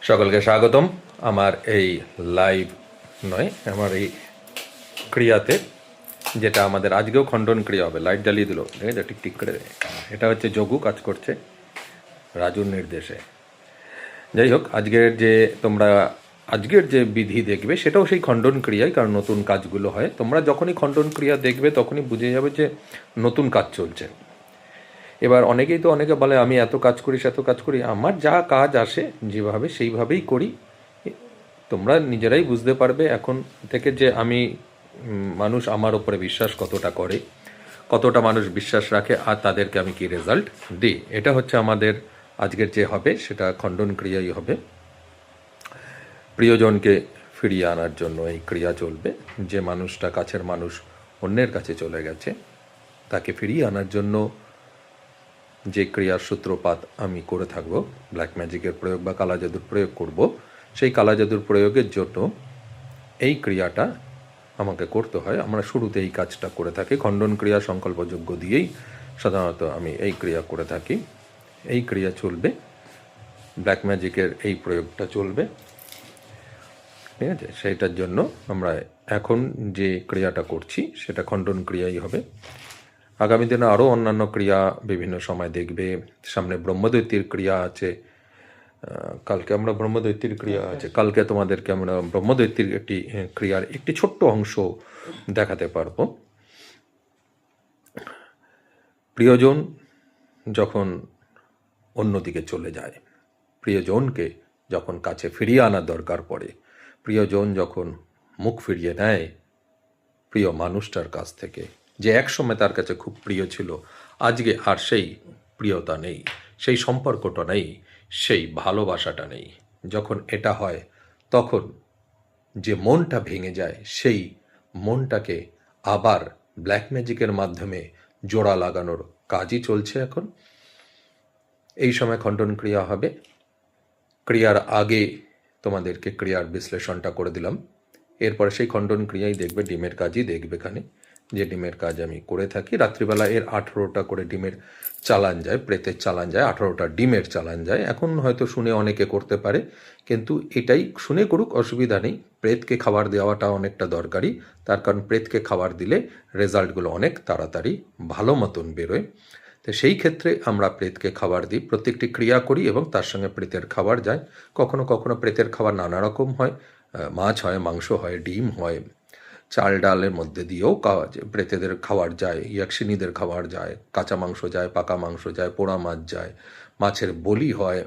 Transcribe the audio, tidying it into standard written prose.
সকলকে স্বাগতম আমার এই লাইভ নয়, আমার এই ক্রিয়াতে, যেটা আমাদের আজকেও খণ্ডন ক্রিয়া হবে। লাইট জ্বালিয়ে দিল, দেখে যা টিকটিক করে। এটা হচ্ছে যোগু কাজ করছে রাজুর নির্দেশে। যাই হোক, আজকের যে বিধি দেখবে সেটাও সেই খণ্ডন ক্রিয়াই, কারণ নতুন কাজগুলো হয়। তোমরা যখনই খণ্ডন ক্রিয়া দেখবে তখনই বুঝে যাবে যে নতুন কাজ চলছে। এবার অনেকে বলে আমি এত কাজ করি সেত কাজ করি। আমার যা কাজ আসে যেভাবে সেইভাবেই করি। তোমরা নিজেরাই বুঝতে পারবে এখন থেকে যে আমি মানুষ আমার ওপরে বিশ্বাস কতটা করে, কতটা মানুষ বিশ্বাস রাখে, আর তাদেরকে আমি কি রেজাল্ট দিই। এটা হচ্ছে আমাদের আজকের যে হবে সেটা খণ্ডন ক্রিয়াই হবে। প্রিয়জনকে ফিরিয়ে আনার জন্য এই ক্রিয়া চলবে। যে মানুষটা কাছের মানুষ অন্যের কাছে চলে গেছে তাকে ফিরিয়ে আনার জন্য যে ক্রিয়ার সূত্রপাত আমি করে থাকব, ব্ল্যাক ম্যাজিকের প্রয়োগ বা কালা জাদুর প্রয়োগ করব, সেই কালা জাদুর প্রয়োগের জন্য এই ক্রিয়াটা আমাকে করতে হয়। আমরা শুরুতে এই কাজটা করে থাকি, খণ্ডন ক্রিয়া সংকল্পযোগ্য দিয়েই সাধারণত আমি এই ক্রিয়া করে থাকি। এই ক্রিয়া চলবে, ব্ল্যাক ম্যাজিকের এই প্রয়োগটা চলবে, ঠিক আছে? সেইটার জন্য আমরা এখন যে ক্রিয়াটা করছি সেটা খণ্ডন ক্রিয়াই হবে। আগামী দিনে আরও অন্যান্য ক্রিয়া বিভিন্ন সময় দেখবে। সামনে ব্রহ্মদৈত্যের ক্রিয়া আছে, কালকে আমরা ব্রহ্মদৈত্যের ক্রিয়া আছে, কালকে তোমাদেরকে আমরা ব্রহ্মদৈত্যের একটি ক্রিয়ার একটি ছোট্ট অংশ দেখাতে পারবো। প্রিয়জন যখন অন্যদিকে চলে যায়, প্রিয়জনকে যখন কাছে ফিরিয়ে আনার দরকার পড়ে, প্রিয়জন যখন মুখ ফিরিয়ে নেয় প্রিয় মানুষটার কাছ থেকে, যে একসময় তার কাছে খুব প্রিয় ছিল, আজকে আর সেই প্রিয়তা নেই, সেই সম্পর্কটা নেই, সেই ভালোবাসাটা নেই, যখন এটা হয় তখন যে মনটা ভেঙে যায় সেই মনটাকে আবার ব্ল্যাক ম্যাজিকের মাধ্যমে জোড়া লাগানোর কাজই চলছে এখন। এই সময় খণ্ডন ক্রিয়া হবে। ক্রিয়ার আগে তোমাদেরকে ক্রিয়ার বিশ্লেষণটা করে দিলাম, এরপরে সেই খণ্ডন ক্রিয়াই দেখবে, ডিমের কাজই দেখবে। এখানে যে ডিমের কাজ আমি করে থাকি, রাত্রিবেলা এর 18টা করে ডিমের চালান যায়, প্রেতের চালান যায়, 18টা ডিমের চালান যায়। এখন হয়তো শুনে অনেকে করতে পারে, কিন্তু এটাই শুনে করুক, অসুবিধা নেই। প্রেতকে খাবার দেওয়াটা অনেকটা দরকারি, তার কারণ প্রেতকে খাবার দিলে রেজাল্টগুলো অনেক তাড়াতাড়ি ভালো মতন বেরোয়। তো সেই ক্ষেত্রে আমরা প্রেতকে খাবার দিই, প্রত্যেকটি ক্রিয়া করি এবং তার সঙ্গে প্রেতের খাবার যায়। কখনো কখনো প্রেতের খাবার নানা রকম হয়, মাছ হয়, মাংস হয়, ডিম হয়, চাল ডালের মধ্যে দিয়েও প্রেতেদের খাবার যায়, ইয়াকশিনীদের খাবার যায়, কাঁচা মাংস যায়, পাকা মাংস যায়, পোড়া মাছ যায়, মাছের বলি হয়,